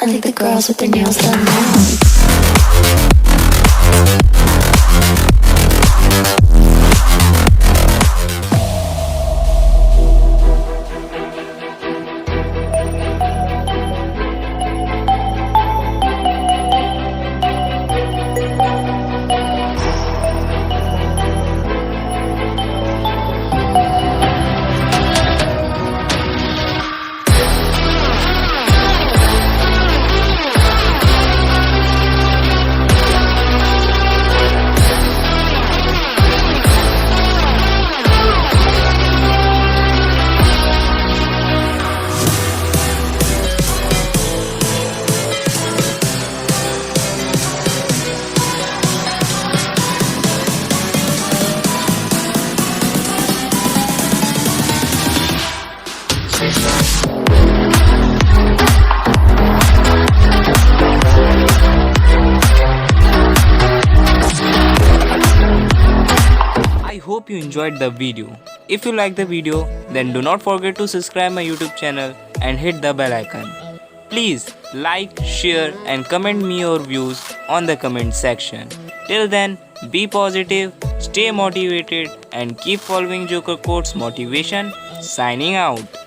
I think the girls with their nails done now. I hope you enjoyed the video. If you like the video, then do not forget to subscribe my YouTube channel and hit the bell icon. Please like, share and comment me your views on the comment section. Till then, be positive, stay motivated and keep following Joker Quotes Motivation. Signing out.